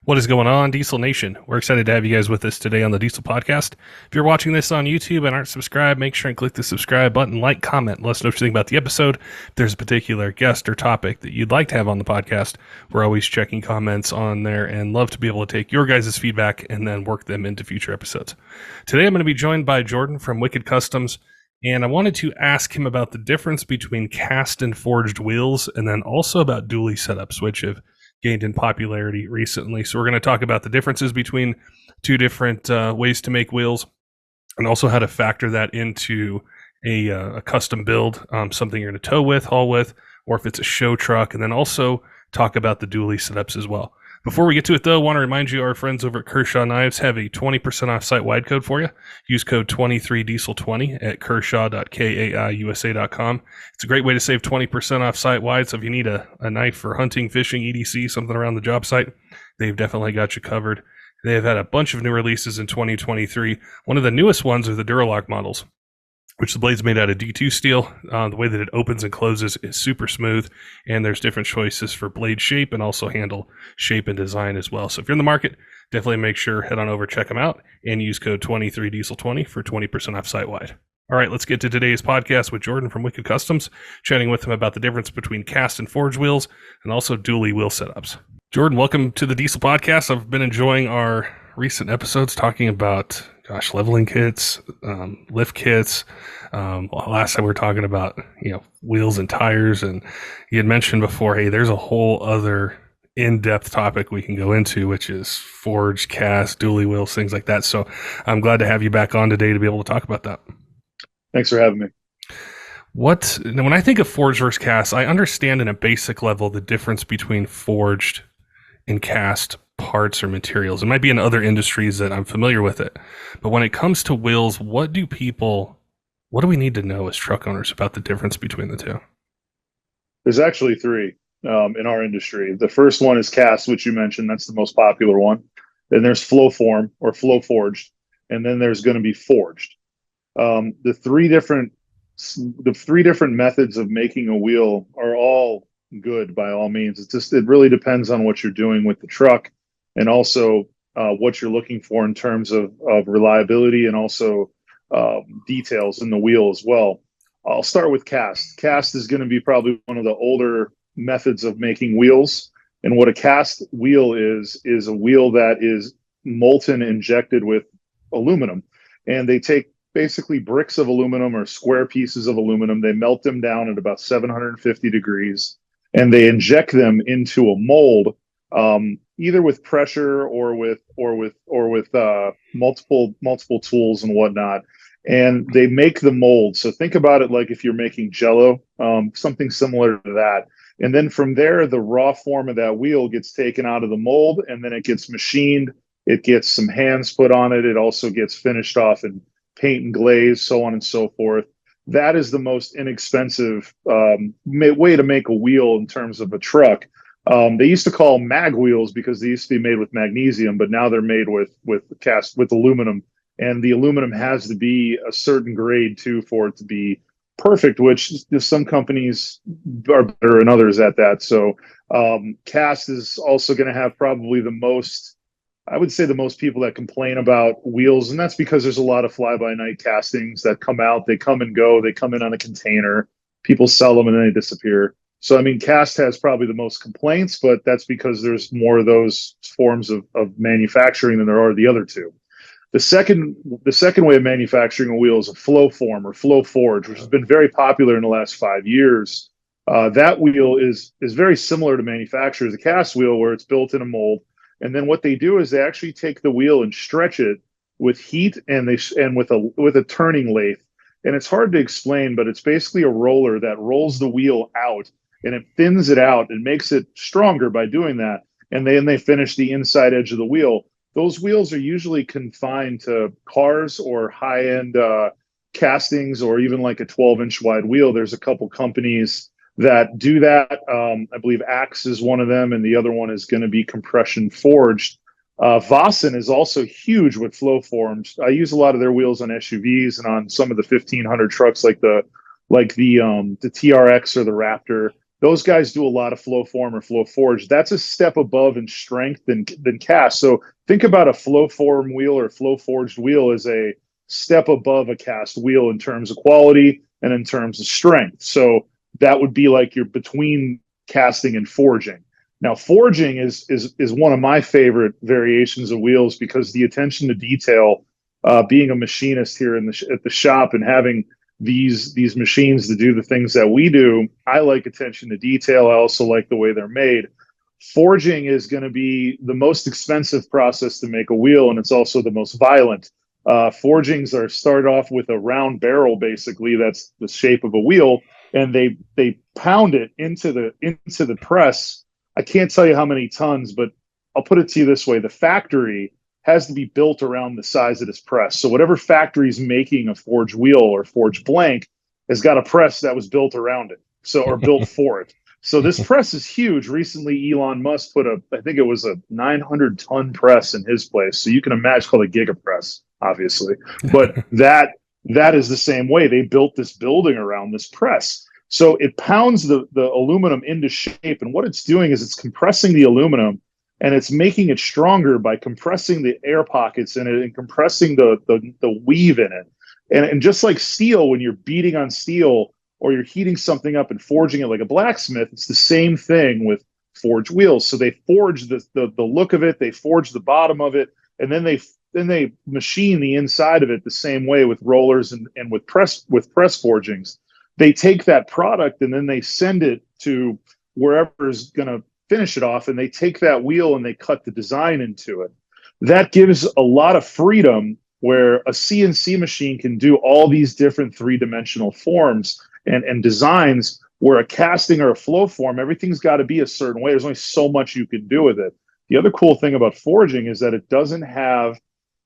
What is going on, Diesel Nation? We're excited to have you guys with us today on the Diesel Podcast. If you're watching this on YouTube and aren't subscribed, make sure and click the subscribe button, like, comment, let us know what you think about the episode. If there's a particular guest or topic that you'd like to have on the podcast, we're always checking comments on there and love to be able to take your guys' feedback and then work them into future episodes. Today I'm going to be joined by Jordan from Wicked Customs, and I wanted to ask him about the difference between cast and forged wheels and then also about dually setups, which have gained in popularity recently. So we're going to talk about the differences between two different ways to make wheels and also how to factor that into a custom build, something you're going to tow with, haul with, or if it's a show truck, and then also talk about the dually setups as well. Before we get to it, though, I want to remind you our friends over at Kershaw Knives have a 20% off site-wide code for you. Use code 23diesel20 at kershaw.kaiusa.com. It's a great way to save 20% off site-wide, so if you need a knife for hunting, fishing, EDC, something around the job site, they've definitely got you covered. They've had a bunch of new releases in 2023. One of the newest ones are the Duralock models, which the blade's made out of D2 steel. The way that it opens and closes is super smooth, and there's different choices for blade shape and also handle shape and design as well. So if you're in the market, definitely make sure, head on over, check them out, and use code 23diesel20 for 20% off site-wide. All right, let's get to today's podcast with Jordan from Wicked Customs, chatting with him about the difference between cast and forged wheels and also dually wheel setups. Jordan, welcome to the Diesel Podcast. I've been enjoying our recent episodes talking about leveling kits, lift kits. Last time we were talking about, wheels and tires, and you had mentioned before, hey, there's a whole other in-depth topic we can go into, which is forged, cast, dually wheels, things like that. So I'm glad to have you back on today to be able to talk about that. Thanks for having me. When I think of forged versus cast, I understand in a basic level the difference between forged and cast parts or materials. It might be in other industries that I'm familiar with it. But when it comes to wheels, what do we need to know as truck owners about the difference between the two? There's actually three in our industry. The first one is cast, which you mentioned. That's the most popular one. Then there's flow form or flow forged. And then there's going to be forged. The three different methods of making a wheel are all good by all means. It really depends on what you're doing with the truck and also what you're looking for in terms of reliability and also details in the wheel as well. I'll start with cast. Cast is going to be probably one of the older methods of making wheels. And what a cast wheel is a wheel that is molten injected with aluminum. And they take basically bricks of aluminum or square pieces of aluminum. They melt them down at about 750 degrees, and they inject them into a mold, either with pressure or with multiple tools and whatnot. And they make the mold. So think about it like if you're making Jello, something similar to that. And then from there, the raw form of that wheel gets taken out of the mold, and then it gets machined. It gets some hands put on it. It also gets finished off in paint and glaze, so on and so forth. That is the most inexpensive way to make a wheel in terms of a truck. They used to call mag wheels because they used to be made with magnesium, but now they're made with aluminum. And the aluminum has to be a certain grade too for it to be perfect, which some companies are better than others at that. So cast is also going to have probably the most people that complain about wheels, and that's because there's a lot of fly-by-night castings that come out. They come and go. They come in on a container. People sell them and then they disappear. So, I mean, cast has probably the most complaints, but that's because there's more of those forms of manufacturing than there are the other two. The second way of manufacturing a wheel is a flow form or flow forge, which has been very popular in the last 5 years. That wheel is very similar to manufacture as a cast wheel, where it's built in a mold. And then what they do is they actually take the wheel and stretch it with heat and with a turning lathe. And it's hard to explain, but it's basically a roller that rolls the wheel out, and it thins it out and makes it stronger by doing that. And then they finish the inside edge of the wheel. Those wheels are usually confined to cars or high-end castings, or even like a 12-inch wide wheel. There's a couple companies that do that. I believe Axe is one of them, and the other one is going to be Compression Forged. Vossen is also huge with flow forms. I use a lot of their wheels on SUVs and on some of the 1500 trucks, like the TRX or the Raptor. Those guys do a lot of flow form or flow forge. That's a step above in strength than cast. So think about a flow form wheel or flow forged wheel as a step above a cast wheel in terms of quality and in terms of strength. So that would be like you're between casting and forging. Now, forging is one of my favorite variations of wheels because the attention to detail, being a machinist here at the shop and having these machines to do the things that we do, I like attention to detail. I also like the way they're made. Forging is going to be the most expensive process to make a wheel, and it's also the most violent. Forgings are start off with a round barrel, basically that's the shape of a wheel, and they pound it into the press. I can't tell you how many tons, but I'll put it to you this way: the factory has to be built around the size of this press. So whatever factory's making a forged wheel or forged blank has got a press that was built around it, so or built for it. So this press is huge. Recently, Elon Musk put I think it was a 900-ton press in his place. So you can imagine, it's called a giga press, obviously. But that is the same way. They built this building around this press. So it pounds the aluminum into shape. And what it's doing is it's compressing the aluminum and it's making it stronger by compressing the air pockets in it and compressing the weave in it. And just like steel, when you're beating on steel or you're heating something up and forging it like a blacksmith, it's the same thing with forged wheels. So they forge the look of it, they forge the bottom of it, and then they machine the inside of it the same way with rollers and with press forgings. They take that product and then they send it to wherever is going to finish it off, and they take that wheel and they cut the design into it. That gives a lot of freedom where a CNC machine can do all these different three-dimensional forms and designs, where a casting or a flow form, everything's got to be a certain way. There's only so much you can do with it. The other cool thing about forging is that it doesn't have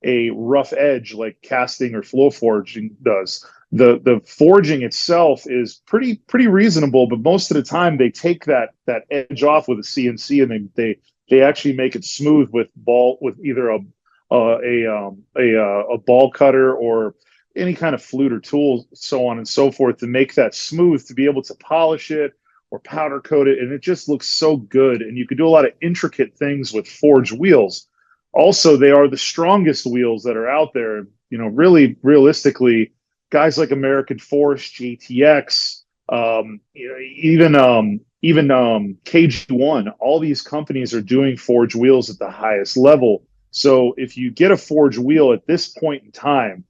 a rough edge like casting or flow forging does. The forging itself is pretty reasonable, but most of the time they take that edge off with a CNC and they actually make it smooth with either a ball cutter or any kind of flute or tool, so on and so forth, to make that smooth, to be able to polish it or powder coat it, and it just looks so good. And you can do a lot of intricate things with forged wheels. Also, they are the strongest wheels that are out there. You know, really, realistically, guys like American Force, JTX, even KG1, all these companies are doing forged wheels at the highest level. So if you get a forged wheel at this point in time,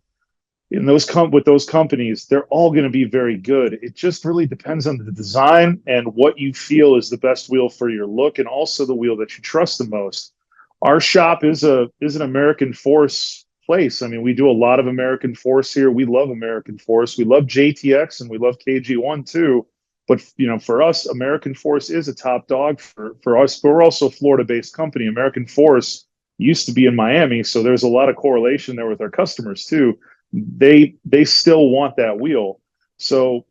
with those companies, they're all going to be very good. It just really depends on the design and what you feel is the best wheel for your look, and also the wheel that you trust the most. Our shop is an American Force place. I mean, we do a lot of American Force here. We love American Force. We love JTX and we love KG1 too. But for us, American Force is a top dog for us. But we're also a Florida-based company. American Force used to be in Miami, so there's a lot of correlation there with our customers too. They still want that wheel. So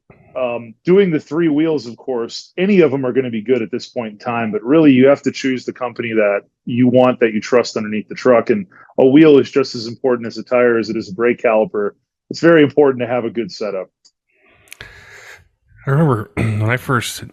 doing the three wheels, of course, any of them are going to be good at this point in time, but really you have to choose the company that you want, that you trust underneath the truck. And a wheel is just as important as a tire as it is a brake caliper. It's very important to have a good setup. I remember when I first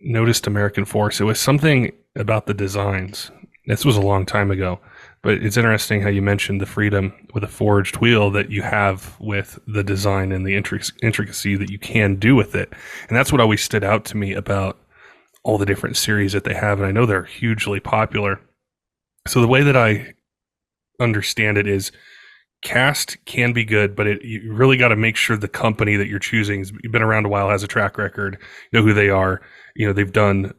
noticed American Force, it was something about the designs. This was a long time ago. But it's interesting how you mentioned the freedom with a forged wheel that you have with the design and the intricacy that you can do with it. And that's what always stood out to me about all the different series that they have. And I know they're hugely popular. So the way that I understand it is cast can be good, but you really got to make sure the company that you're choosing has been around a while, has a track record, know who they are. They've done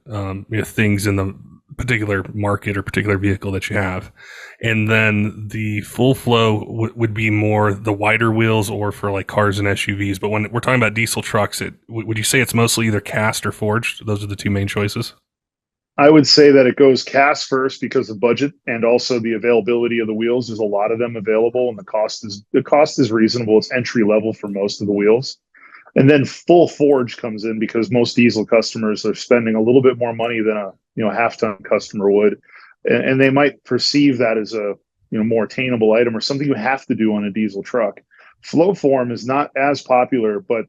things in the particular market or particular vehicle that you have. And then the full flow would be more the wider wheels, or for like cars and SUVs. But when we're talking about diesel trucks, would you say it's mostly either cast or forged? Those are the two main choices. I would say that it goes cast first because of budget and also the availability of the wheels. There's a lot of them available, and the cost is reasonable. It's entry level for most of the wheels. And then full forge comes in because most diesel customers are spending a little bit more money than a half-ton customer would, and they might perceive that as a more attainable item or something you have to do on a diesel truck. Flow form is not as popular, but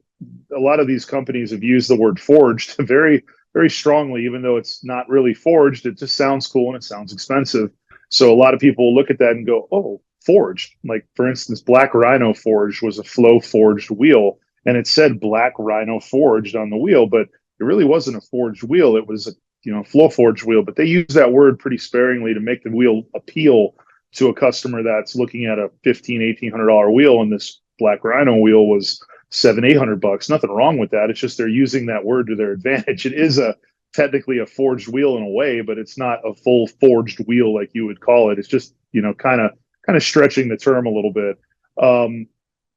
a lot of these companies have used the word forged very, very strongly, even though it's not really forged. It just sounds cool and it sounds expensive. So a lot of people look at that and go, "Oh, forged." Like for instance, Black Rhino forged was a flow forged wheel, and it said Black Rhino forged on the wheel, but it really wasn't a forged wheel. It was a flow forged wheel. But they use that word pretty sparingly to make the wheel appeal to a customer that's looking at a $1,500-$1,800 wheel, and this Black Rhino wheel was $700-$800. Nothing wrong with that. It's just they're using that word to their advantage. It is a technically a forged wheel in a way, but it's not a full forged wheel like you would call it. It's just kind of stretching the term a little bit.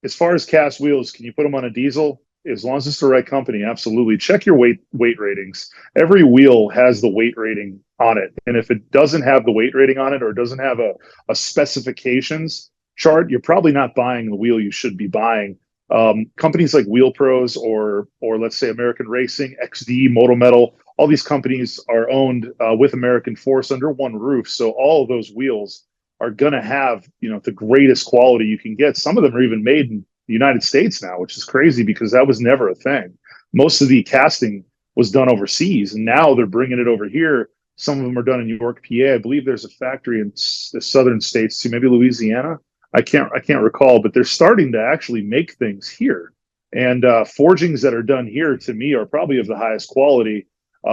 As far as cast wheels, can you put them on a diesel? As long as it's the right company, absolutely. Check your weight ratings. Every wheel has the weight rating on it, and if it doesn't have the weight rating on it or doesn't have a specifications chart, you're probably not buying the wheel you should be buying. Companies like Wheel Pros or let's say American Racing, XD, Moto Metal, all these companies are owned with American Force under one roof. So all of those wheels are going to have the greatest quality you can get. Some of them are even made in the United States now, which is crazy because that was never a thing. Most of the casting was done overseas, and now they're bringing it over here. Some of them are done in New York, PA. I believe there's a factory in the southern states too, maybe Louisiana. I can't recall, but they're starting to actually make things here. And forgings that are done here, to me, are probably of the highest quality.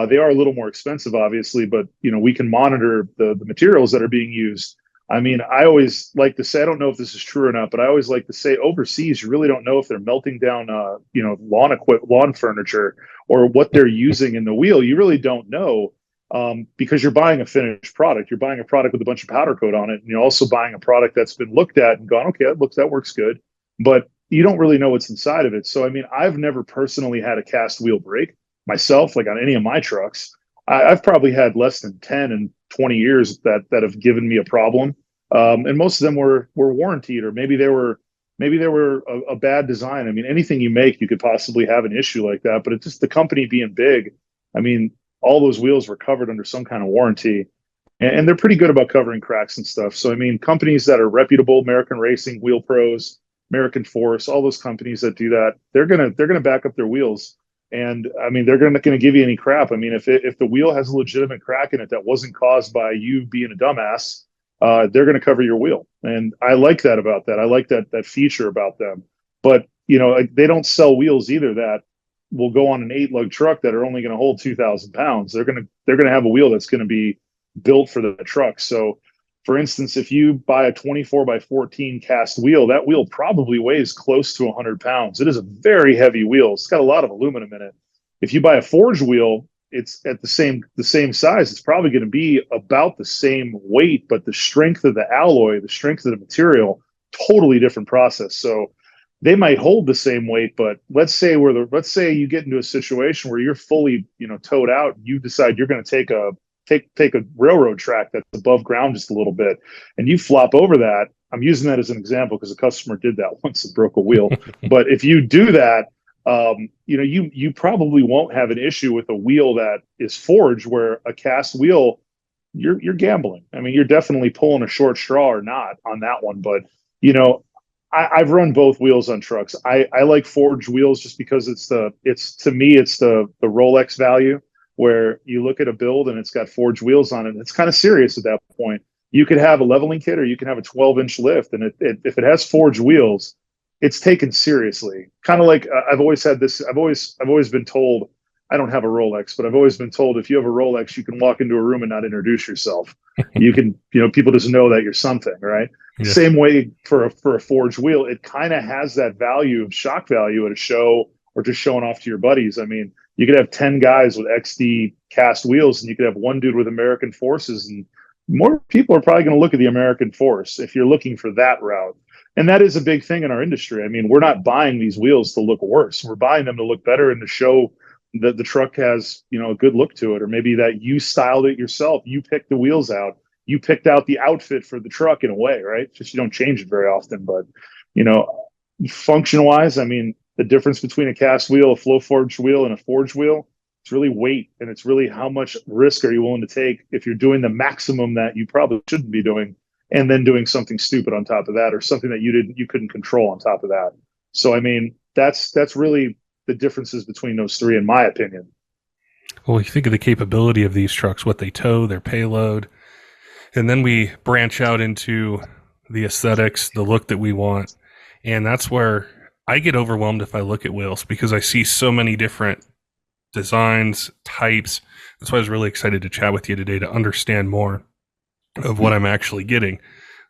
They are a little more expensive, obviously, but we can monitor the materials that are being used. I mean, I always like to say, I don't know if this is true or not, but I always like to say overseas, you really don't know if they're melting down, lawn furniture or what they're using in the wheel. You really don't know because you're buying a finished product. You're buying a product with a bunch of powder coat on it. And you're also buying a product that's been looked at and gone, okay, that works good. But you don't really know what's inside of it. So, I mean, I've never personally had a cast wheel break myself, like on any of my trucks. I've probably had less than 10 and 20 years that have given me a problem. And most of them were warranted, or maybe they were a bad design. I mean, anything you make, you could possibly have an issue like that, but it's just the company being big. I mean, all those wheels were covered under some kind of warranty, and they're pretty good about covering cracks and stuff. So, I mean, companies that are reputable, American Racing, Wheel Pros, American Force, all those companies that do that, they're gonna back up their wheels. And I mean, they're not going to give you any crap. I mean, if the wheel has a legitimate crack in it that wasn't caused by you being a dumbass, they're going to cover your wheel. And I like that about that. I like that feature about them. But they don't sell wheels either that will go on an 8-lug truck that are only going to hold 2,000 pounds. They're going to have a wheel that's going to be built for the truck. So, for instance, if you buy a 24x14 cast wheel, that wheel probably weighs close to 100 pounds. It is a very heavy wheel. It's got a lot of aluminum in it. If you buy a forged wheel, it's at the same size. It's probably going to be about the same weight, but the strength of the alloy, the strength of the material, totally different process. So they might hold the same weight, but let's say you get into a situation where you're fully towed out. You decide you're going to take a railroad track that's above ground just a little bit, and you flop over that. I'm using that as an example because a customer did that once and broke a wheel. But if you do that, you probably won't have an issue with a wheel that is forged, where a cast wheel, you're gambling. I mean, you're definitely pulling a short straw or not on that one. But I've run both wheels on trucks. I like forged wheels just because it's the Rolex value, where you look at a build and it's got forged wheels on it. It's kind of serious at that point. You could have a leveling kit or you can have a 12-inch lift. And if it has forged wheels, it's taken seriously. Kind of like I've always had this. I've always been told, I don't have a Rolex, but I've always been told if you have a Rolex, you can walk into a room and not introduce yourself. You can, people just know that you're something, right? Yeah. Same way for a forged wheel, it kind of has that value of shock value at a show or just showing off to your buddies. I mean, you could have 10 guys with XD cast wheels, and you could have one dude with American Forces, and more people are probably going to look at the American Force if you're looking for that route. And that is a big thing in our industry. I mean, we're not buying these wheels to look worse. We're buying them to look better and to show that the truck has, a good look to it, or maybe that you styled it yourself. You picked the wheels out. You picked out the outfit for the truck in a way, right? Just you don't change it very often. But, function-wise, I mean, the difference between a cast wheel, a flow forged wheel, and a forged wheel, it's really weight, and it's really how much risk are you willing to take if you're doing the maximum that you probably shouldn't be doing, and then doing something stupid on top of that, or something that you couldn't control on top of that. So, I mean, that's really the differences between those three, in my opinion. Well, you think of the capability of these trucks, what they tow, their payload, and then we branch out into the aesthetics, the look that we want. And that's where I get overwhelmed if I look at wheels because I see so many different designs, types. That's why I was really excited to chat with you today to understand more of what I'm actually getting.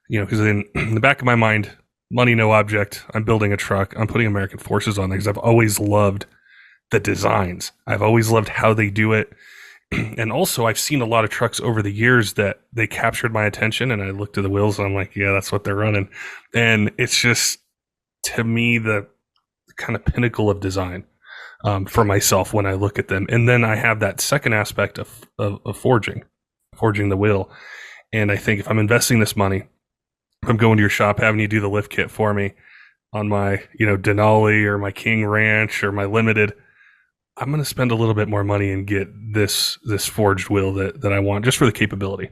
Because in the back of my mind, money, no object. I'm building a truck. I'm putting American Forces on there because I've always loved the designs. I've always loved how they do it. And also, I've seen a lot of trucks over the years that they captured my attention, and I looked at the wheels and I'm like, yeah, that's what they're running. And it's just, to me, the kind of pinnacle of design for myself when I look at them. And then I have that second aspect of forging the wheel. And I think if I'm investing this money, if I'm going to your shop, having you do the lift kit for me on my, Denali or my King Ranch or my Limited, I'm going to spend a little bit more money and get this forged wheel that I want just for the capability.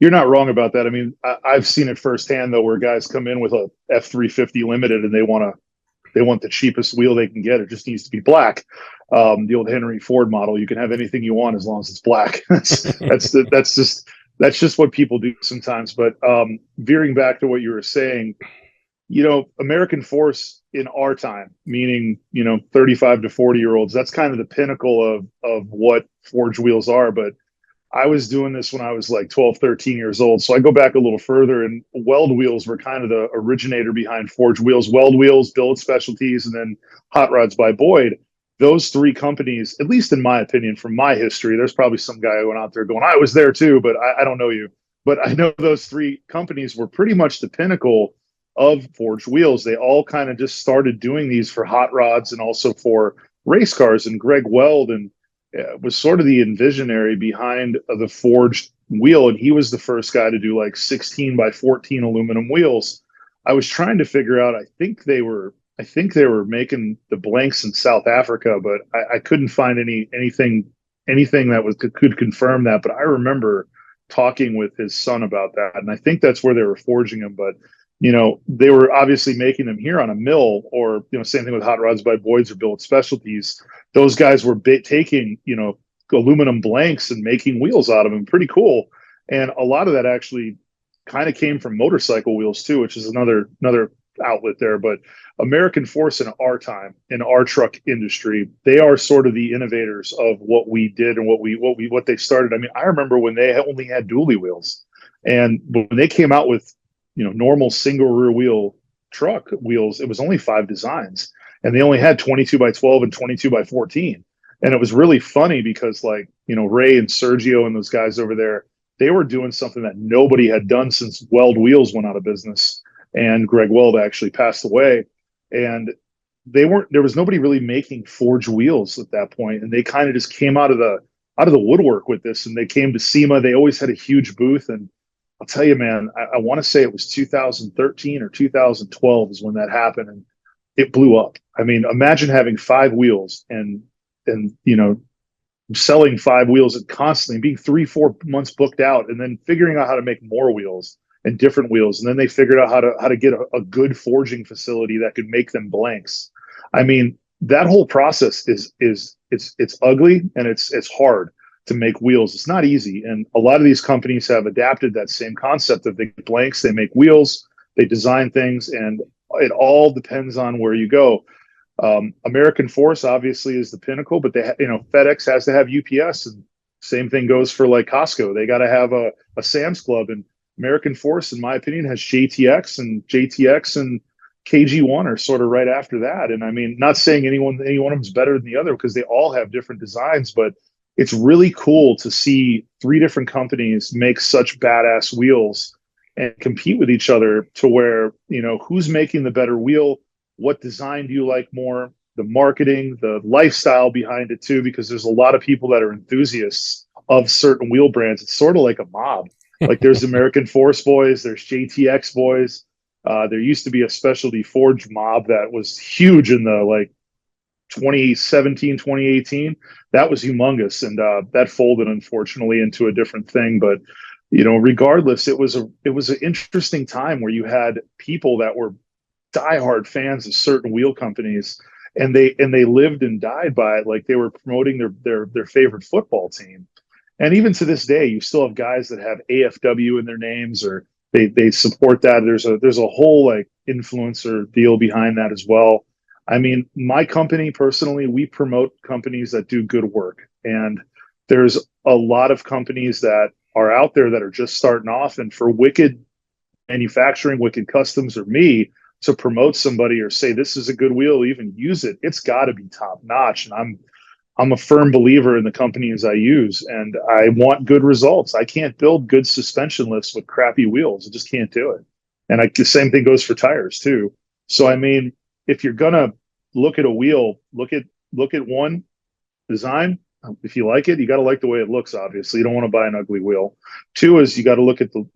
You're not wrong about that. I mean, I've seen it firsthand though, where guys come in with a F350 Limited and they want the cheapest wheel they can get. It just needs to be black. The old Henry Ford model. You can have anything you want as long as it's black. That's just what people do sometimes. But veering back to what you were saying, American Force in our time, meaning 35 to 40-year-olds. That's kind of the pinnacle of what forged wheels are. But I was doing this when I was like 12, 13 years old. So I go back a little further, and weld wheels were kind of the originator behind forged wheels. Weld wheels, Billet Specialties, and then Hot Rods by Boyd. Those three companies, at least in my opinion, from my history, there's probably some guy who went out there going, I was there too, but I don't know you. But I know those three companies were pretty much the pinnacle of forged wheels. They all kind of just started doing these for hot rods and also for race cars. And Greg Weld was sort of the envisionary behind the forged wheel, and he was the first guy to do like 16 by 14 aluminum wheels. I was trying to figure out, I think they were making the blanks in South Africa, but I couldn't find anything that could confirm that. But I remember talking with his son about that, and I think that's where they were forging them. But they were obviously making them here on a mill, or same thing with Hot Rods by Boyd's or Billet Specialties. Those guys were taking aluminum blanks and making wheels out of them. Pretty cool. And a lot of that actually kind of came from motorcycle wheels too, which is another outlet there. But American Force in our time, in our truck industry, they are sort of the innovators of what we did and what they started. I mean, I remember when they only had dually wheels, and when they came out with normal single rear wheel truck wheels, it was only 5 designs, and they only had 22 by 12 and 22 by 14. And it was really funny because Ray and Sergio and those guys over there, they were doing something that nobody had done since Weld Wheels went out of business. And Greg Weld actually passed away. And there was nobody really making forged wheels at that point. And they kind of just came out of the woodwork with this. And they came to SEMA. They always had a huge booth. And I'll tell you, man, I want to say it was 2013 or 2012 is when that happened, and it blew up. I mean, imagine having 5 wheels and selling 5 wheels and constantly being 3-4 months booked out, and then figuring out how to make more wheels and different wheels, and then they figured out how to get a good forging facility that could make them blanks. I mean, that whole process is it's ugly and it's hard to make wheels. It's not easy. And a lot of these companies have adapted that same concept of they get blanks, they make wheels, they design things, and it all depends on where you go. American Force obviously is the pinnacle, but FedEx has to have UPS, and same thing goes for like Costco. They got to have a Sam's Club, and American Force, in my opinion, has JTX and KG1 are sort of right after that. And I mean, not saying any one of them is better than the other because they all have different designs, but it's really cool to see 3 different companies make such badass wheels and compete with each other to where, who's making the better wheel, what design do you like more, the marketing, the lifestyle behind it too, because there's a lot of people that are enthusiasts of certain wheel brands. It's sort of like a mob. Like there's American Force boys, there's JTX boys. There used to be a specialty forge mob that was huge in the 2017, 2018. That was humongous, and that folded unfortunately into a different thing. But regardless, it was an interesting time where you had people that were diehard fans of certain wheel companies, and they lived and died by it, like they were promoting their favorite football team. And even to this day, you still have guys that have AFW in their names, or they support that. There's a whole like influencer deal behind that as well. I mean, my company personally, we promote companies that do good work, and there's a lot of companies that are out there that are just starting off, and for Wicked Manufacturing, Wicked Customs, or me to promote somebody or say this is a good wheel, even use it, it's got to be top notch. And I'm a firm believer in the companies I use, and I want good results. I can't build good suspension lifts with crappy wheels. I just can't do it. And the same thing goes for tires too. So I mean, if you're gonna look at a wheel, look at one design. If you like it, you got to like the way it looks. Obviously, you don't want to buy an ugly wheel. Two is you got to look at the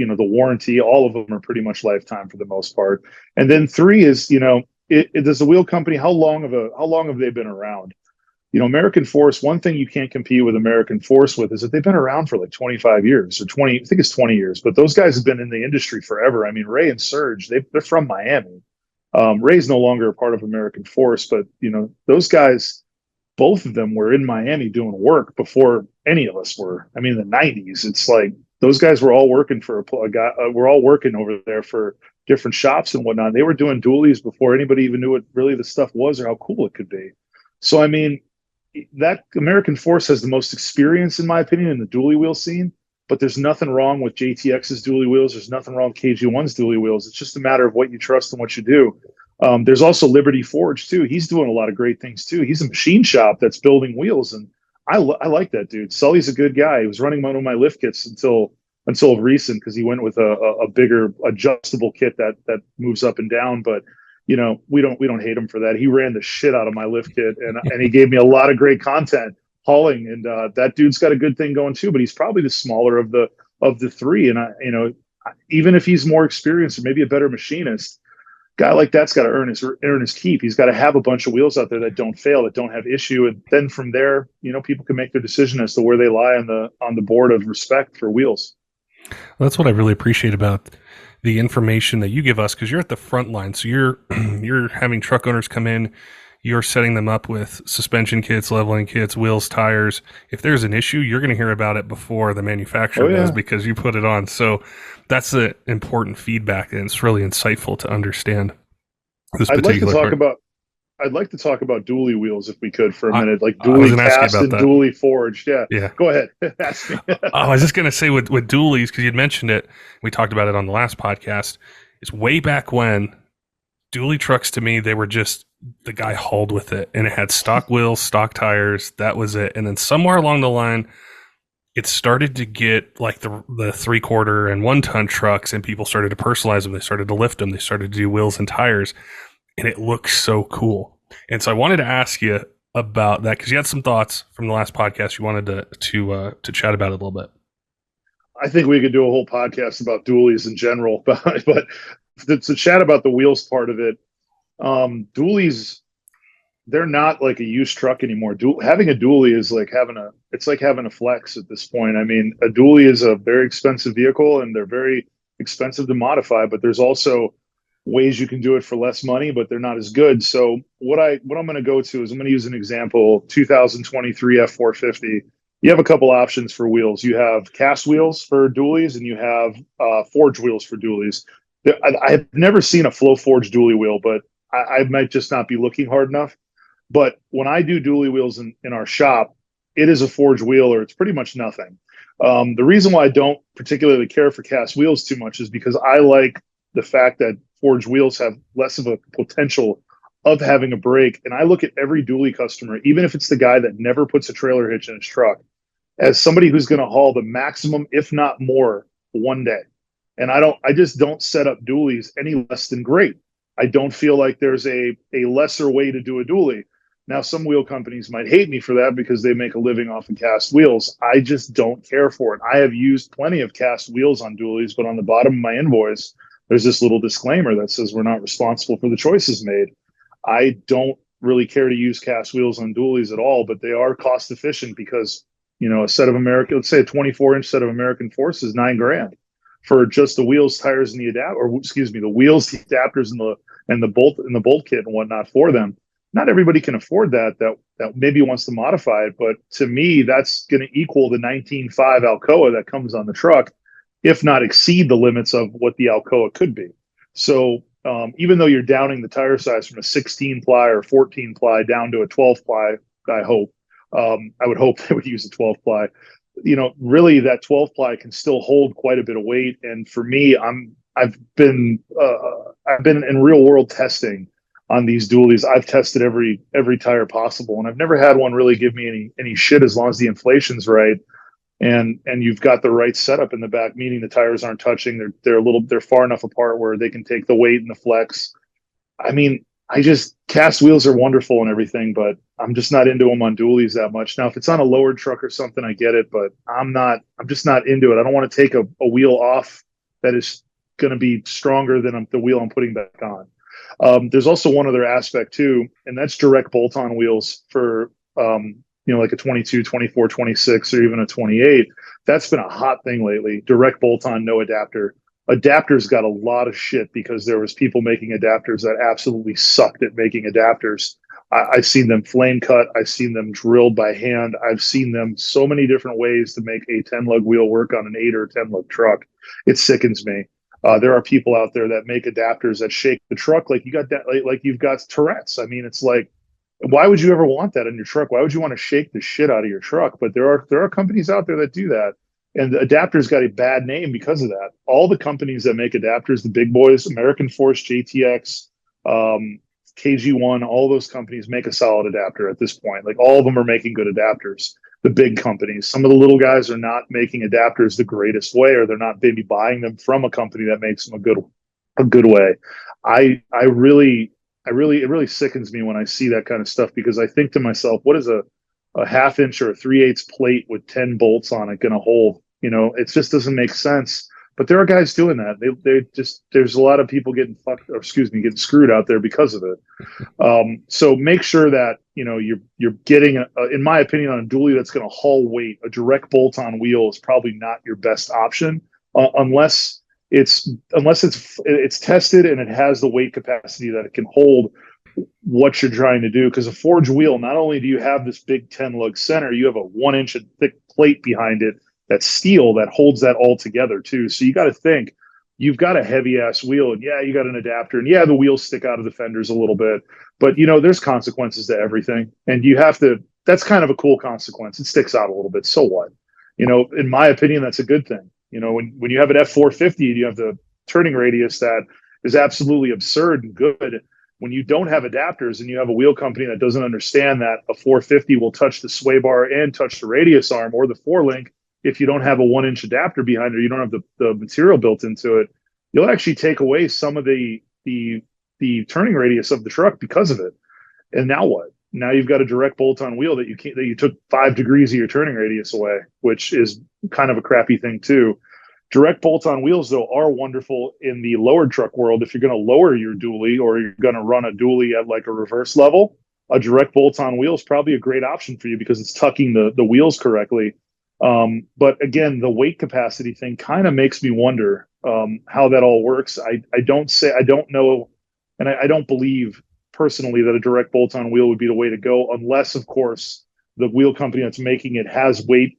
warranty. All of them are pretty much lifetime for the most part. And then three is does the wheel company, how long have they been around? American Force, one thing you can't compete with American Force with is that they've been around for like 25 years or 20, I think it's 20 years, but those guys have been in the industry forever. I mean, Ray and Serge, they're from Miami. Ray's no longer a part of American Force, but those guys, both of them were in Miami doing work before any of us were. I mean, in the 90s, it's like those guys were all working for a guy. We're all working over there for different shops and whatnot. They were doing dualies before anybody even knew what really the stuff was or how cool it could be. So, I mean, that American Force has the most experience, in my opinion, in the dually wheel scene. But there's nothing wrong with JTX's dually wheels. There's nothing wrong with KG1's dually wheels. It's just a matter of what you trust and what you do. There's also Liberty Forge too. He's doing a lot of great things too. He's a machine shop that's building wheels, and I like that dude. Sully's a good guy. He was running one of my lift kits until recent because he went with a bigger adjustable kit that moves up and down. But we don't hate him for that. He ran the shit out of my lift kit, and he gave me a lot of great content hauling. And that dude's got a good thing going too. But he's probably the smaller of the three. And even if he's more experienced or maybe a better machinist, guy like that's got to earn his keep. He's got to have a bunch of wheels out there that don't fail, that don't have issue, and then from there, people can make their decision as to where they lie on the board of respect for wheels. Well, that's what I really appreciate about the information that you give us, because you're at the front line. So you're having truck owners come in, you're setting them up with suspension kits, leveling kits, wheels, tires. If there's an issue, you're going to hear about it before the manufacturer does because you put it on. So that's the important feedback, and it's really insightful to understand this particular part. I'd like to talk about dually wheels if we could for a minute, like dually cast and dually forged. Yeah. Go ahead. Ask me. I was just going to say with dualies, because you'd mentioned it, we talked about it on the last podcast. It's way back when dually trucks, to me, they were just the guy hauled with it, and it had stock wheels, stock tires. That was it. And then somewhere along the line, it started to get like the 3/4 and 1 ton trucks, and people started to personalize them. They started to lift them. They started to do wheels and tires, and it looks so cool. And so I wanted to ask you about that, because you had some thoughts from the last podcast. You wanted to chat about it a little bit. I think we could do a whole podcast about dualies in general, but to chat about the wheels part of it, dualies, they're not like a used truck anymore. Having a dually is like having a flex at this point. I mean, a dually is a very expensive vehicle, and they're very expensive to modify, but there's also ways you can do it for less money, but they're not as good. So what I'm going to go to is I'm going to use an example, 2023 F450. You have a couple options for wheels. You have cast wheels for dualies, and you have forged wheels for dualies. I have never seen a flow forged dually wheel, but I might just not be looking hard enough. But when I do dually wheels in our shop, it is a forged wheel, or it's pretty much nothing. The reason why I don't particularly care for cast wheels too much is because I like the fact that forged wheels have less of a potential of having a break. And I look at every dually customer, even if it's the guy that never puts a trailer hitch in his truck, as somebody who's going to haul the maximum, if not more, one day. And I just don't set up dualies any less than great. I don't feel like there's a lesser way to do a dually. Now, some wheel companies might hate me for that because they make a living off of cast wheels. I just don't care for it. I have used plenty of cast wheels on dualies, but on the bottom of my invoice, there's this little disclaimer that says we're not responsible for the choices made. I don't really care to use cast wheels on dualies at all, but they are cost efficient because, a set of let's say a 24-inch set of American Force is $9,000 for just the wheels, tires, and the wheels, the adapters, and the bolt kit and whatnot for them. not everybody can afford that maybe wants to modify it. But to me, that's going to equal the 19.5 Alcoa that comes on the truck, if not exceed the limits of what the Alcoa could be. So even though you're downing the tire size from a 16 ply or 14 ply down to a 12 ply, I would hope they would use a 12 ply. Really that 12 ply can still hold quite a bit of weight. And for me, I've been in real world testing on these dualies. I've tested every tire possible, and I've never had one really give me any shit as long as the inflation's right and you've got the right setup in the back, meaning the tires aren't touching. They're far enough apart where they can take the weight and the flex. I mean, cast wheels are wonderful and everything, but I'm just not into them on dualies that much. Now, if it's on a lowered truck or something, I get it, but I'm just not into it. I don't want to take a wheel off that is going to be stronger than the wheel I'm putting back on. There's also one other aspect too, and that's direct bolt-on wheels for, like a 22, 24, 26, or even a 28. That's been a hot thing lately. Direct bolt-on, no adapter. Adapters got a lot of shit because there was people making adapters that absolutely sucked at making adapters. I've seen them flame cut. I've seen them drilled by hand. I've seen them so many different ways to make a 10 lug wheel work on an 8 or 10 lug truck. It sickens me. There are people out there that make adapters that shake the truck like you've got Tourette's. I mean, it's like, why would you ever want that in your truck? Why would you want to shake the shit out of your truck? But there are companies out there that do that. And the adapter's got a bad name because of that. All the companies that make adapters, the big boys, American Force, JTX, KG1, all those companies make a solid adapter at this point. Like all of them are making good adapters. The big companies, some of the little guys are not making adapters the greatest way, or they're not maybe buying them from a company that makes them a good way. It really sickens me when I see that kind of stuff, because I think to myself, what is a half inch or a 3/8 plate with 10 bolts on it going to hold? It just doesn't make sense. But there are guys doing that. There's a lot of people getting getting screwed out there because of it. So make sure that you're getting in my opinion, on a dually that's going to haul weight. A direct bolt-on wheel is probably not your best option unless it's tested and it has the weight capacity that it can hold what you're trying to do. Because a forged wheel, not only do you have this big 10 lug center, you have a 1 inch thick plate behind it that's steel that holds that all together too. So you got to think, you've got a heavy ass wheel, and yeah, you got an adapter, and yeah, the wheels stick out of the fenders a little bit, but there's consequences to everything, and that's kind of a cool consequence. It sticks out a little bit, so what? In my opinion, that's a good thing. When you have an F450 and you have the turning radius that is absolutely absurd and good, when you don't have adapters and you have a wheel company that doesn't understand that a 450 will touch the sway bar and touch the radius arm or the four-link, if you don't have a 1 inch adapter behind it, or you don't have the material built into it, you'll actually take away some of the turning radius of the truck because of it. And now what? Now you've got a direct bolt-on wheel that you took 5 degrees of your turning radius away, which is kind of a crappy thing too. Direct bolt-on wheels, though, are wonderful in the lowered truck world. If you're going to lower your dually, or you're going to run a dually at like a reverse level, a direct bolt-on wheel is probably a great option for you because it's tucking the wheels correctly. But again, the weight capacity thing kind of makes me wonder how that all works. I don't know, and I don't believe personally that a direct bolt-on wheel would be the way to go, unless, of course, the wheel company that's making it has weight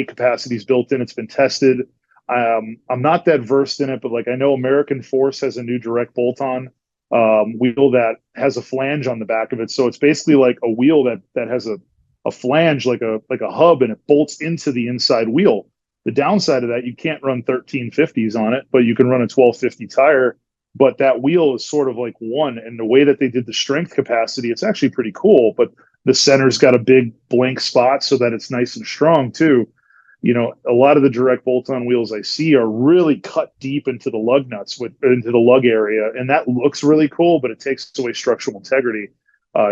capacities built in. It's been tested. I'm not that versed in it, but like I know American Force has a new direct bolt-on wheel that has a flange on the back of it, so it's basically like a wheel that has a flange, like a hub, and it bolts into the inside wheel. The downside of that, you can't run 1350s on it, but you can run a 1250 tire. But that wheel is sort of like one, and the way that they did the strength capacity, it's actually pretty cool. But the center's got a big blank spot so that it's nice and strong too. A lot of the direct bolt-on wheels I see are really cut deep into the lug nuts, into the lug area, and that looks really cool, but it takes away structural integrity.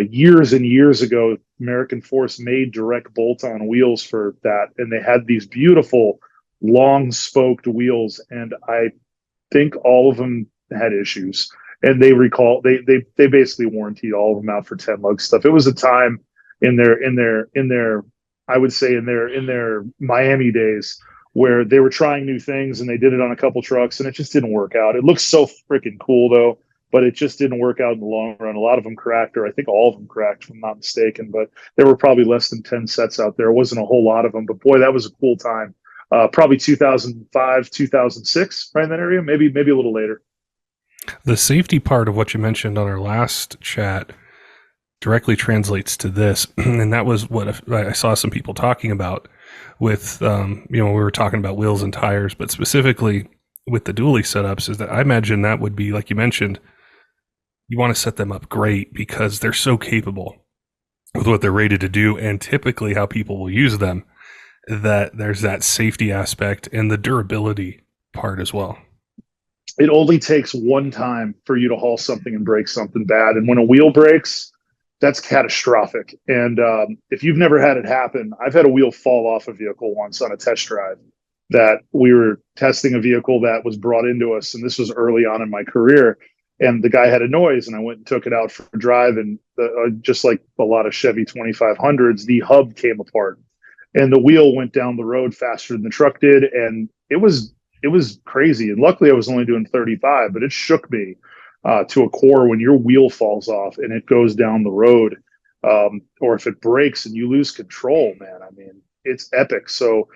Years and years ago, American Force made direct bolt-on wheels for that, and they had these beautiful long spoked wheels, and I think all of them had issues, and they basically warranted all of them out for 10 lug stuff. It was a time in their I would say in their Miami days where they were trying new things, and they did it on a couple trucks, and it just didn't work out. It looks so freaking cool though, but it just didn't work out in the long run. A lot of them cracked, or I think all of them cracked, if I'm not mistaken. But there were probably less than 10 sets out there. It wasn't a whole lot of them, but boy, that was a cool time. Probably 2005, 2006, right in that area, maybe a little later. The safety part of what you mentioned on our last chat directly translates to this, and that was what I saw some people talking about with, we were talking about wheels and tires, but specifically with the dually setups, is that I imagine that would be, like you mentioned, you want to set them up great because they're so capable with what they're rated to do, and typically how people will use them, that there's that safety aspect and the durability part as well. It only takes one time for you to haul something and break something bad. And when a wheel breaks, that's catastrophic. And if you've never had it happen, I've had a wheel fall off a vehicle once on a test drive that we were testing a vehicle that was brought into us. And this was early on in my career. And the guy had a noise, and I went and took it out for a drive. And just like a lot of Chevy 2500s, the hub came apart and the wheel went down the road faster than the truck did. And it was crazy. And luckily I was only doing 35, but it shook me to a core when your wheel falls off and it goes down the road. Or if it breaks and you lose control, man, I mean, it's epic. So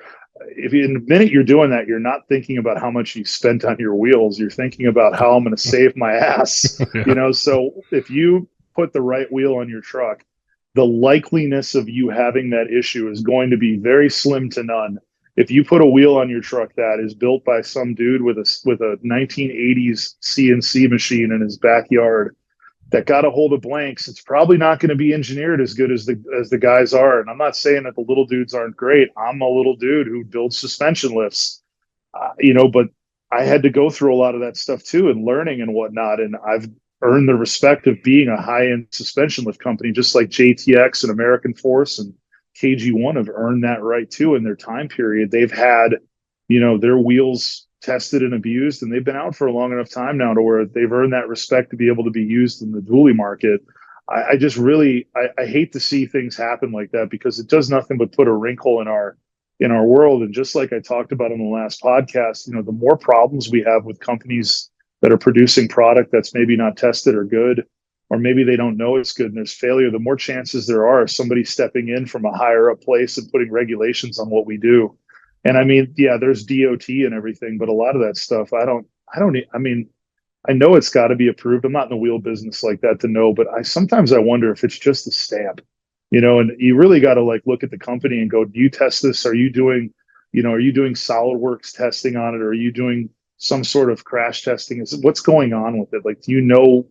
if in the minute you're doing that, you're not thinking about how much you spent on your wheels. You're thinking about how I'm going to save my ass, Yeah. So if you put the right wheel on your truck, the likeliness of you having that issue is going to be very slim to none. If you put a wheel on your truck that is built by some dude with a 1980s CNC machine in his backyard that got a hold of blanks, it's probably not going to be engineered as good as the guys are. And I'm not saying that the little dudes aren't great. I'm a little dude who builds suspension lifts, but I had to go through a lot of that stuff too, and learning and whatnot. And I've earned the respect of being a high-end suspension lift company, just like JTX and American Force and KG1 have earned that right too. In their time period, they've had, their wheels tested and abused, and they've been out for a long enough time now to where they've earned that respect to be able to be used in the dually market. I just really, I hate to see things happen like that, because it does nothing but put a wrinkle in our world. And just like I talked about in the last podcast, the more problems we have with companies that are producing product that's maybe not tested or good, or maybe they don't know it's good and there's failure, the more chances there are of somebody stepping in from a higher up place and putting regulations on what we do. And I mean, yeah, there's DOT and everything, but a lot of that stuff, I know it's got to be approved. I'm not in the wheel business like that to know, but sometimes I wonder if it's just a stamp, and you really got to look at the company and go, do you test this? Are you doing SolidWorks testing on it? Or are you doing some sort of crash testing? What's going on with it? Do you know,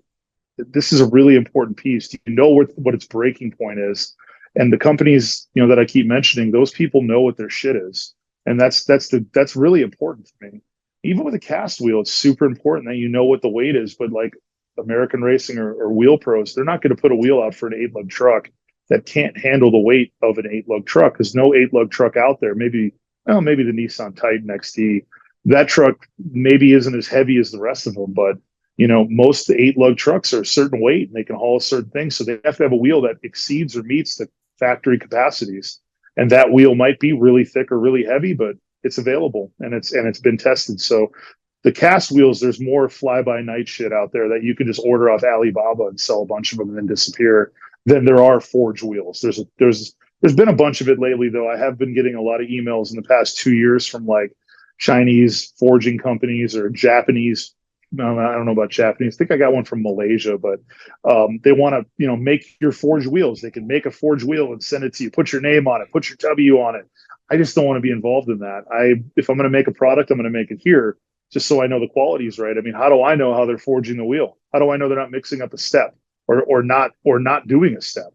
this is a really important piece. Do you know what its breaking point is? And the companies, that I keep mentioning, those people know what their shit is. And that's really important to me. Even with a cast wheel, it's super important that you know what the weight is. But like American Racing or Wheel Pros, they're not going to put a wheel out for an 8-lug truck that can't handle the weight of an 8-lug truck. There's no 8-lug truck out there. Maybe the Nissan Titan XT. That truck maybe isn't as heavy as the rest of them, but most of the 8-lug trucks are a certain weight and they can haul a certain thing. So they have to have a wheel that exceeds or meets the factory capacities. And that wheel might be really thick or really heavy, but it's available and it's been tested. So the cast wheels, there's more fly-by-night shit out there that you can just order off Alibaba and sell a bunch of them and then disappear than there are forged wheels. There's been a bunch of it lately, though. I have been getting a lot of emails in the past 2 years from Chinese forging companies or Japanese. No, I don't know about Japanese. I think I got one from Malaysia, but they want to, make your forged wheels. They can make a forged wheel and send it to you. Put your name on it. Put your W on it. I just don't want to be involved in that. If I'm going to make a product, I'm going to make it here, just so I know the quality is right. I mean, how do I know how they're forging the wheel? How do I know they're not mixing up a step or not doing a step?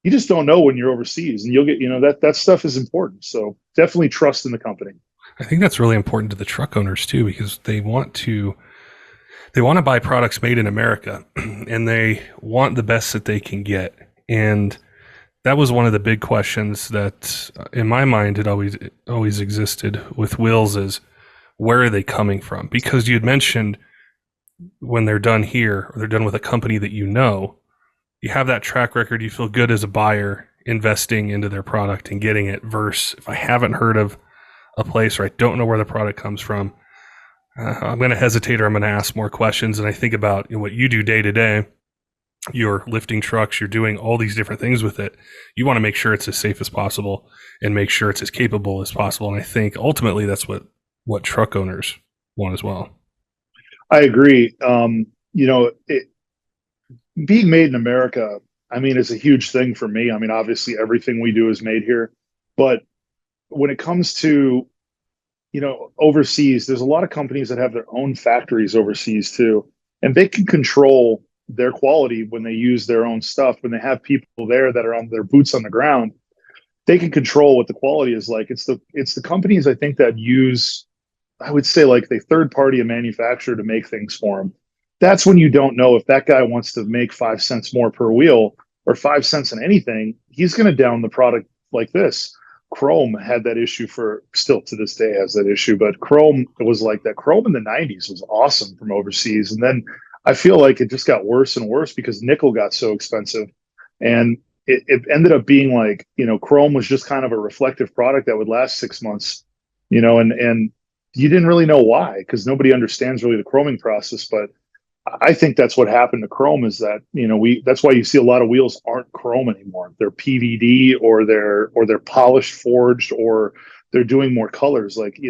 You just don't know when you're overseas, and you'll get, that stuff is important. So definitely trust in the company. I think that's really important to the truck owners too, because they want to buy products made in America and they want the best that they can get. And that was one of the big questions that in my mind had always existed with wheels, is where are they coming from? Because you had mentioned when they're done here, or they're done with a company that you have that track record, you feel good as a buyer investing into their product and getting it, versus if I haven't heard of a place or I don't know where the product comes from, I'm going to hesitate, or I'm going to ask more questions. And I think about what you do day to day. You're lifting trucks, you're doing all these different things with it. You want to make sure it's as safe as possible and make sure it's as capable as possible. And I think ultimately that's what truck owners want as well. I agree. Being made in America, I mean, is a huge thing for me. I mean, obviously everything we do is made here, but when it comes to, overseas, there's a lot of companies that have their own factories overseas too, and they can control their quality when they use their own stuff. When they have people there that are on their boots on the ground, they can control what the quality is like. It's the companies, I think, that use, I would say, like, the third party a manufacturer to make things for them. That's when you don't know if that guy wants to make 5 cents more per wheel or 5 cents in anything. He's going to down the product like this. Chrome had that issue, for still to this day has that issue, but Chrome was like that. Chrome in the 90s was awesome from overseas. And then I feel like it just got worse and worse because nickel got so expensive. And it ended up being like, Chrome was just kind of a reflective product that would last 6 months, and you didn't really know why, because nobody understands really the chroming process. But I think that's what happened to chrome, is that, that's why you see a lot of wheels aren't chrome anymore. They're PVD, or they're polished forged, or they're doing more colors. Like,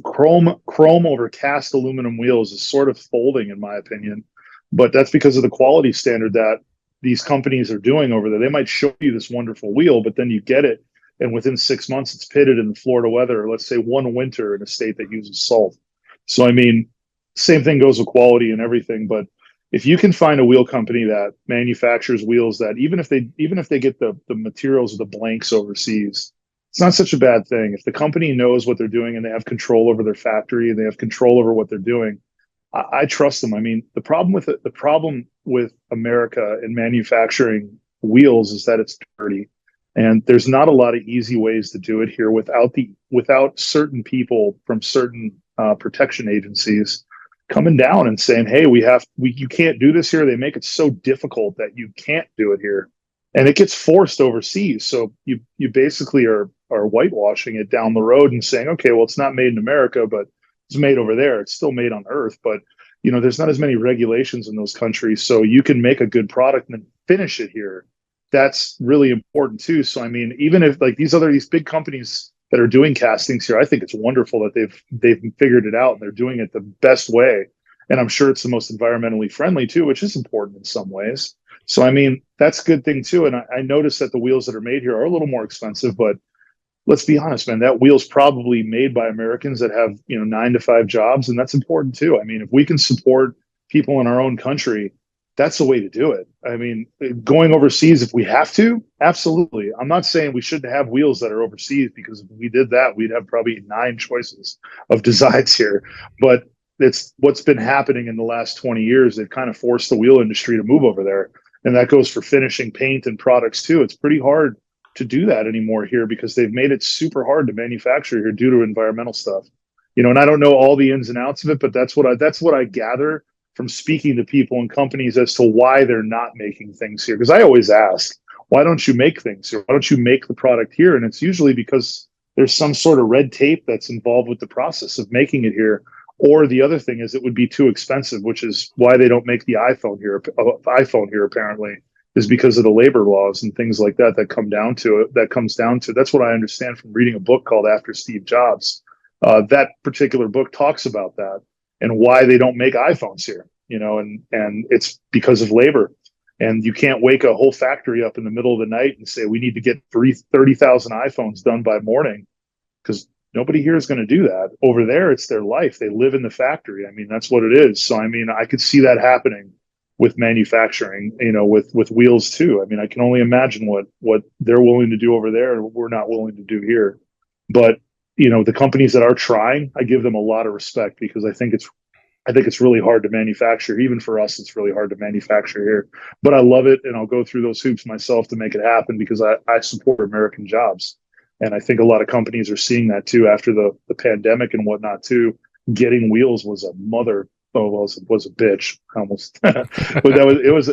chrome over cast aluminum wheels is sort of folding, in my opinion. But that's because of the quality standard that these companies are doing over there. They might show you this wonderful wheel, but then you get it, and within 6 months it's pitted in the Florida weather, or let's say one winter in a state that uses salt. So I mean, same thing goes with quality and everything. But if you can find a wheel company that manufactures wheels that, even if they get the materials or the blanks overseas, it's not such a bad thing. If the company knows what they're doing and they have control over their factory and they have control over what they're doing, I trust them. I mean, the problem with America in manufacturing wheels is that it's dirty, and there's not a lot of easy ways to do it here without certain people from certain protection agencies coming down and saying, "Hey, you can't do this here." They make it so difficult that you can't do it here, and it gets forced overseas. So you basically are whitewashing it down the road and saying, "Okay, well, it's not made in America, but it's made over there. It's still made on Earth." But there's not as many regulations in those countries, so you can make a good product and then finish it here. That's really important too. So I mean, even if, like, these big companies that are doing castings here, I think it's wonderful that they've figured it out and they're doing it the best way. And I'm sure it's the most environmentally friendly too, which is important in some ways. So I mean, that's a good thing too. And I noticed that the wheels that are made here are a little more expensive, but let's be honest, man, that wheel's probably made by Americans that have, 9 to 5 jobs. And that's important too. I mean, if we can support people in our own country, that's the way to do it. I mean, going overseas, if we have to, absolutely. I'm not saying we shouldn't have wheels that are overseas, because if we did that, we'd have probably 9 choices of designs here. But it's what's been happening in the last 20 years. They've kind of forced the wheel industry to move over there. And that goes for finishing paint and products too. It's pretty hard to do that anymore here because they've made it super hard to manufacture here due to environmental stuff. And I don't know all the ins and outs of it, but that's what I gather from speaking to people and companies as to why they're not making things here. Because I always ask, why don't you make things here? Why don't you make the product here? And it's usually because there's some sort of red tape that's involved with the process of making it here. Or the other thing is it would be too expensive, which is why they don't make the iPhone here. iPhone here apparently is because of the labor laws and things like that comes down to. That's what I understand from reading a book called After Steve Jobs. That particular book talks about that and why they don't make iPhones here, and it's because of labor. And you can't wake a whole factory up in the middle of the night and say, we need to get 30,000 iPhones done by morning, because nobody here is going to do that. Over there, it's their life. They live in the factory. I mean, that's what it is. So, I mean, I could see that happening with manufacturing, with wheels too. I mean, I can only imagine what they're willing to do over there and what we're not willing to do here. But, the companies that are trying, I give them a lot of respect, because I think it's really hard to manufacture. Even for us, it's really hard to manufacture here. But I love it, and I'll go through those hoops myself to make it happen, because I support American jobs. And I think a lot of companies are seeing that too after the pandemic and whatnot too. Getting wheels was a mother was a bitch almost, but I mean, it was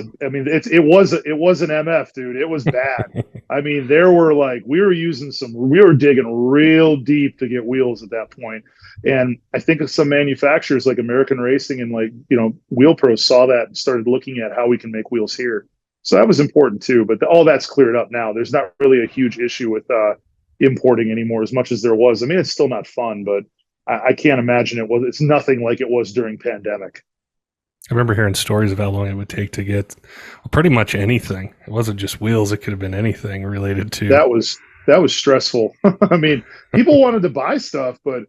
an MF, dude. It was bad. I mean, there were like, we were digging real deep to get wheels at that point. And I think of some manufacturers like American Racing and like, Wheel Pros saw that and started looking at how we can make wheels here. So that was important too, but all that's cleared up now. There's not really a huge issue with importing anymore as much as there was. I mean, it's still not fun, but I can't imagine it's nothing like it was during pandemic. I remember hearing stories of how long it would take to get pretty much anything. It wasn't just wheels; it could have been anything related to. That was stressful. I mean, people wanted to buy stuff, but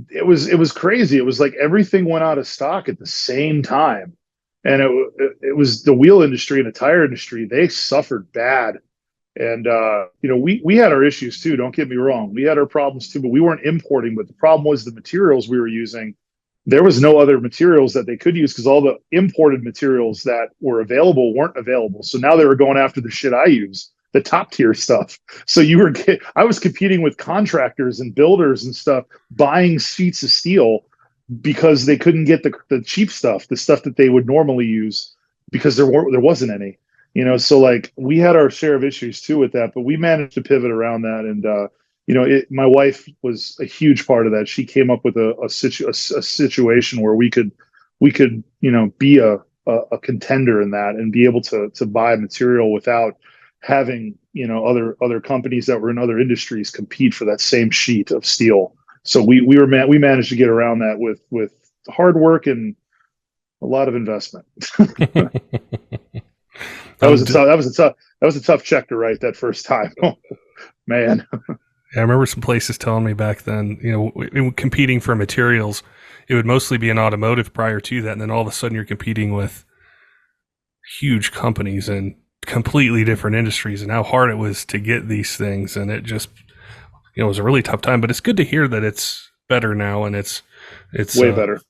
it was crazy. It was like everything went out of stock at the same time, and it was the wheel industry and the tire industry. They suffered bad, and we had our issues too. Don't get me wrong, we had our problems too, but we weren't importing. But the problem was the materials we were using. There was no other materials that they could use because all the imported materials that were available weren't available. So now they were going after the shit I use, the top tier stuff. So I was competing with contractors and builders and stuff, buying sheets of steel because they couldn't get the cheap stuff, the stuff that they would normally use, because there wasn't any. So like we had our share of issues too with that, but we managed to pivot around that. And my wife was a huge part of that. She came up with a situation where we could be a contender in that and be able to buy material without having other companies that were in other industries compete for that same sheet of steel. So we managed to get around that with hard work and a lot of investment. That was a tough check to write that first time. Oh, man. I remember some places telling me back then, competing for materials, it would mostly be in automotive prior to that. And then all of a sudden you're competing with huge companies and completely different industries and how hard it was to get these things. And it just, it was a really tough time, but it's good to hear that it's better now. And it's way better.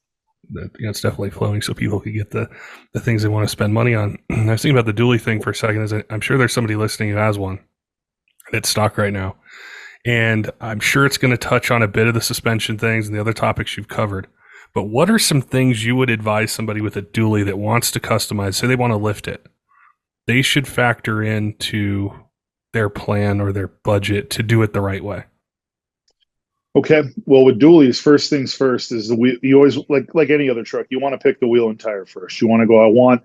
It's definitely flowing so people can get the things they want to spend money on. I was thinking about the dually thing for a second. I'm sure there's somebody listening who has one that's stock right now. And I'm sure it's going to touch on a bit of the suspension things and the other topics you've covered. But what are some things you would advise somebody with a dually that wants to customize, say they want to lift it, they should factor into their plan or their budget to do it the right way? Okay. Well, with dualies, first things first is the wheel. You always, like any other truck, you want to pick the wheel and tire first. You want to go, I want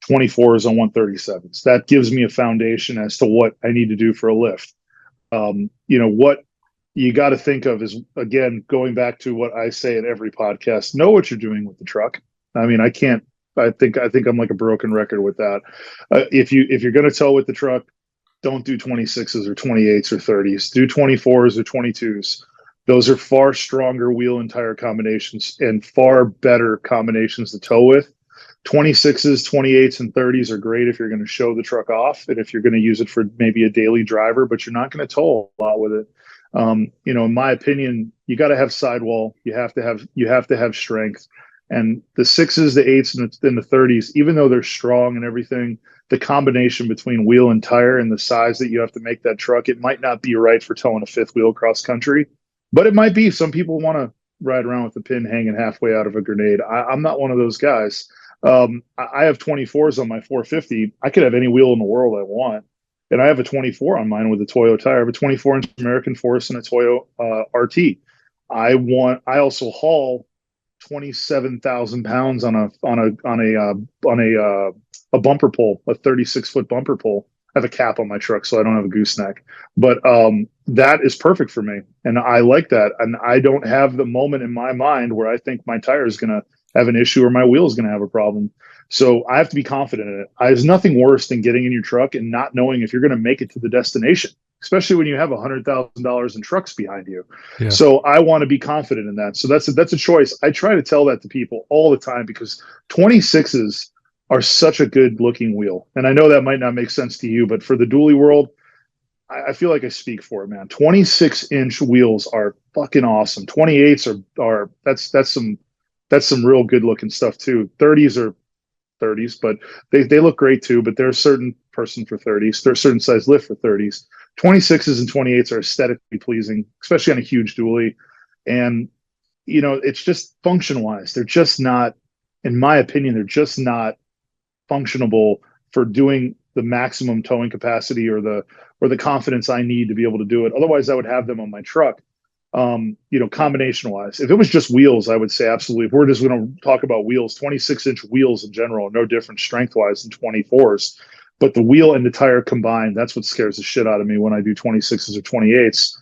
24s on 137s. That gives me a foundation as to what I need to do for a lift. What you got to think of is, again, going back to what I say at every podcast, know what you're doing with the truck. I mean, I think I'm like a broken record with that. If you're going to tow with the truck, don't do 26s or 28s or 30s. Do 24s or 22s. Those are far stronger wheel and tire combinations and far better combinations to tow with. 26s, 28s, and 30s are great if you're going to show the truck off and if you're going to use it for maybe a daily driver, but you're not going to tow a lot with it. In my opinion, you got to have sidewall. You have to have strength. And the 6s, the 8s, and the 30s, even though they're strong and everything, the combination between wheel and tire and the size that you have to make that truck, it might not be right for towing a fifth wheel cross country, but it might be. Some people want to ride around with the pin hanging halfway out of a grenade. I'm not one of those guys. I have 24s on my 450. I could have any wheel in the world I want. And I have a 24 on mine with a Toyo tire. I have a 24-inch American Force and a Toyo RT. I also haul 27,000 pounds on a bumper pole, a 36-foot bumper pole. I have a cap on my truck, so I don't have a gooseneck. But that is perfect for me, and I like that. And I don't have the moment in my mind where I think my tire is going to have an issue or my wheel is going to have a problem. So I have to be confident in it. There's nothing worse than getting in your truck and not knowing if you're going to make it to the destination, especially when you have $100,000 in trucks behind you. Yeah. So I want to be confident in that. So that's a choice. I try to tell that to people all the time because 26s are such a good looking wheel. And I know that might not make sense to you, but for the dually world, I feel like I speak for it, man. 26-inch wheels are fucking awesome. 28s are that's some real good looking stuff too. 30s are 30s, but they look great too. But there's a certain person for 30s. There's a certain size lift for 30s. 26s and 28s are aesthetically pleasing, especially on a huge dually. And it's just function wise. They're just not, in my opinion, they're just not functionable for doing the maximum towing capacity or the confidence I need to be able to do it. Otherwise, I would have them on my truck. Combination wise, if it was just wheels, I would say absolutely. If we're just going to talk about wheels, 26-inch wheels in general are no different strength wise than 24s. But the wheel and the tire combined, that's what scares the shit out of me when I do 26s or 28s.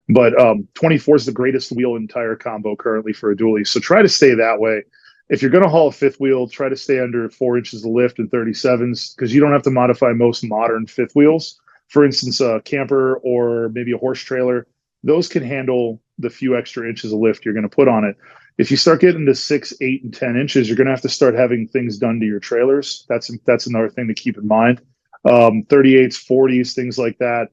But 24 is the greatest wheel and tire combo currently for a dually. So try to stay that way. If you're going to haul a fifth wheel, try to stay under 4 inches of lift and 37s, because you don't have to modify most modern fifth wheels. For instance, a camper or maybe a horse trailer, those can handle the few extra inches of lift you're going to put on it. If you start getting to 6, 8, and 10 inches, you're going to have to start having things done to your trailers. That's another thing to keep in mind. 38s, 40s, things like that.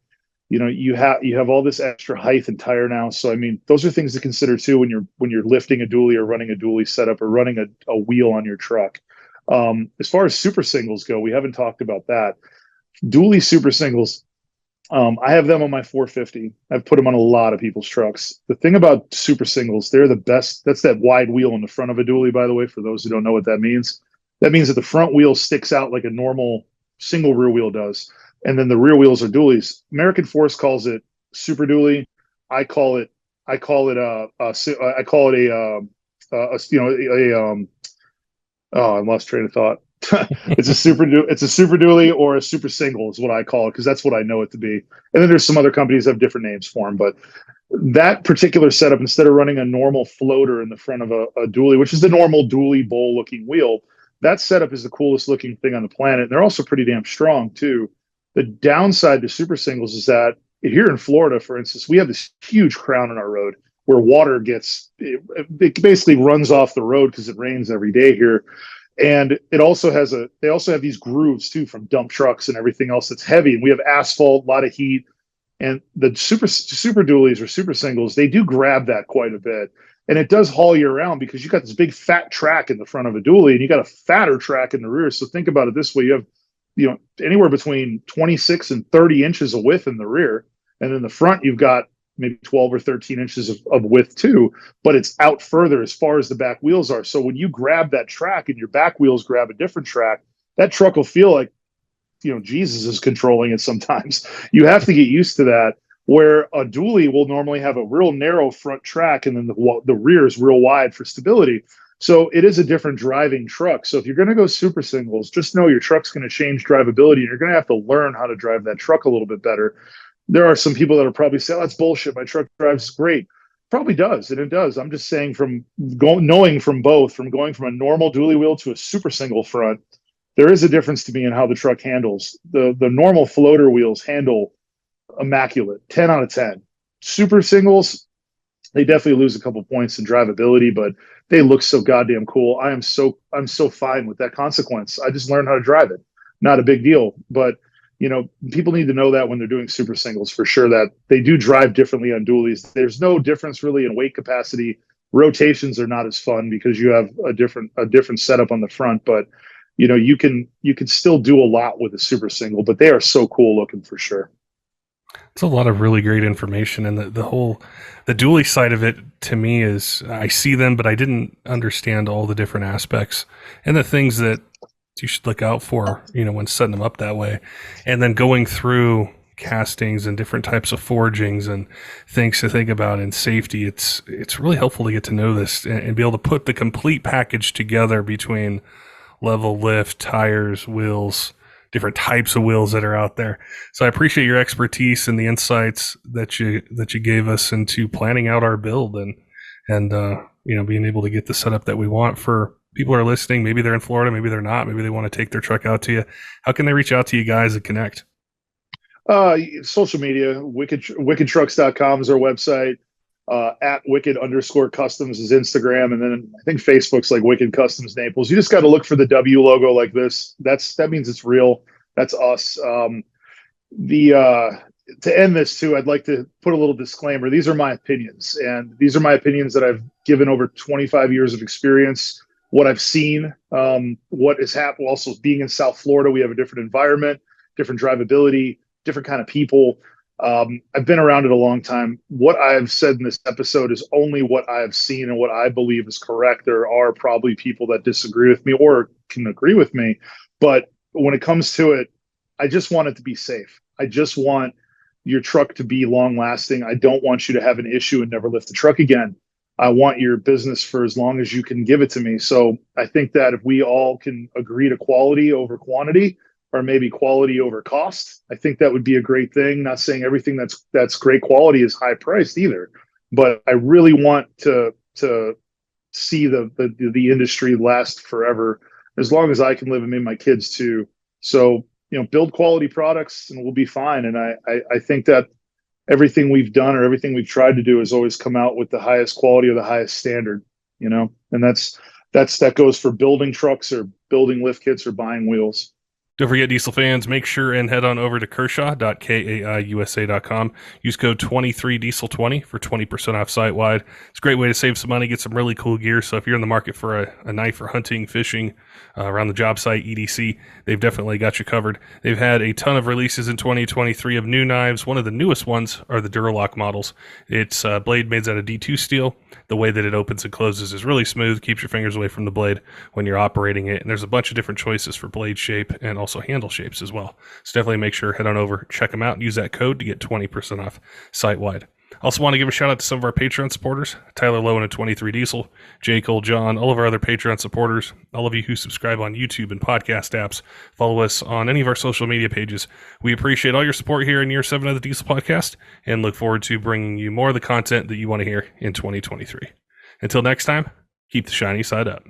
You have all this extra height and tire now. So I mean, those are things to consider too when you're lifting a dually or running a dually setup or running a wheel on your truck. As far as super singles go, we haven't talked about that. Dually super singles, I have them on my 450. I've put them on a lot of people's trucks. The thing about super singles, they're the best. That's that wide wheel in the front of a dually, by the way, for those who don't know what that means. That means that the front wheel sticks out like a normal single rear wheel does. And then the rear wheels are dualies. American Force calls it super dually. I call it a I lost train of thought. It's a super dually or a super single is what I call it, because that's what I know it to be. And then there's some other companies that have different names for them, but that particular setup, instead of running a normal floater in the front of a dually, which is the normal dually bowl looking wheel, that setup is the coolest looking thing on the planet. They're also pretty damn strong too. The downside to super singles is that here in Florida, for instance, we have this huge crown in our road where water it basically runs off the road because it rains every day here. And they also have these grooves too from dump trucks and everything else that's heavy. And we have asphalt, a lot of heat. And the super dualies or super singles, they do grab that quite a bit. And it does haul you around because you got this big fat track in the front of a dually and you got a fatter track in the rear. So think about it this way. You have anywhere between 26 and 30 inches of width in the rear. And in the front, you've got maybe 12 or 13 inches of width too, but it's out further as far as the back wheels are. So when you grab that track and your back wheels grab a different track, that truck will feel like, Jesus is controlling it sometimes. You have to get used to that, where a dually will normally have a real narrow front track and then the rear is real wide for stability. So it is a different driving truck. So if you're going to go super singles, just know your truck's going to change drivability and you're going to have to learn how to drive that truck a little bit better. There are some people that will probably say, oh, that's bullshit. My truck drives great. Probably does, and it does. I'm just saying knowing from both, from going from a normal dually wheel to a super single front, there is a difference to me in how the truck handles. The normal floater wheels handle immaculate, 10 out of 10. Super singles, they definitely lose a couple points in drivability, but they look so goddamn cool. I'm so fine with that consequence. I just learned how to drive it. Not a big deal, but people need to know that when they're doing super singles for sure, that they do drive differently on dualies. There's no difference really in weight capacity. Rotations are not as fun because you have a different setup on the front, but you can still do a lot with a super single, but they are so cool looking for sure. It's a lot of really great information, and the dually side of it to me is I see them, but I didn't understand all the different aspects and the things that you should look out for, when setting them up that way, and then going through castings and different types of forgings and things to think about in safety. It's really helpful to get to know this and be able to put the complete package together between level lift, tires, wheels, different types of wheels that are out there. So I appreciate your expertise and the insights that you gave us into planning out our build and being able to get the setup that we want for people who are listening. Maybe they're in Florida, maybe they're not, maybe they want to take their truck out to you. How can they reach out to you guys and connect? Social media, wickedtrucks.com is our website. At wicked_customs is Instagram, and then I think Facebook's like Wicked Customs Naples. You just got to look for the W logo like this. That means it's real. That's us. To end this too, I'd like to put a little disclaimer. These are my opinions, and these are my opinions that I've given over 25 years of experience. What I've seen, what has happened. Also, being in South Florida, we have a different environment, different drivability, different kind of people. I've been around it a long time. What I've said in this episode is only what I've seen and what I believe is correct. There are probably people that disagree with me or can agree with me, but when it comes to it, I just want it to be safe. I just want your truck to be long lasting. I don't want you to have an issue and never lift the truck again. I want your business for as long as you can give it to me. So I think that if we all can agree to quality over quantity, or maybe quality over cost, I think that would be a great thing. Not saying everything that's great quality is high priced either, but I really want to see the industry last forever, as long as I can live and maybe my kids too. So, build quality products and we'll be fine. And I think that everything we've done or everything we've tried to do has always come out with the highest quality or the highest standard, and that goes for building trucks or building lift kits or buying wheels. Don't forget, Diesel fans, make sure and head on over to kershaw.kaiusa.com. Use code 23diesel20 for 20% off site-wide. It's a great way to save some money, get some really cool gear. So if you're in the market for a knife for hunting, fishing, around the job site, EDC, they've definitely got you covered. They've had a ton of releases in 2023 of new knives. One of the newest ones are the Duralock models. It's a blade made out of D2 steel. The way that it opens and closes is really smooth, keeps your fingers away from the blade when you're operating it. And there's a bunch of different choices for blade shape and also handle shapes as well. So definitely make sure, head on over, check them out, and use that code to get 20% off site-wide. Also want to give a shout out to some of our Patreon supporters, Tyler Loewen at 23 Diesel, J. Cole John, all of our other Patreon supporters, all of you who subscribe on YouTube and podcast apps, follow us on any of our social media pages. We appreciate all your support here in year 7 of the Diesel Podcast and look forward to bringing you more of the content that you want to hear in 2023. Until next time, keep the shiny side up.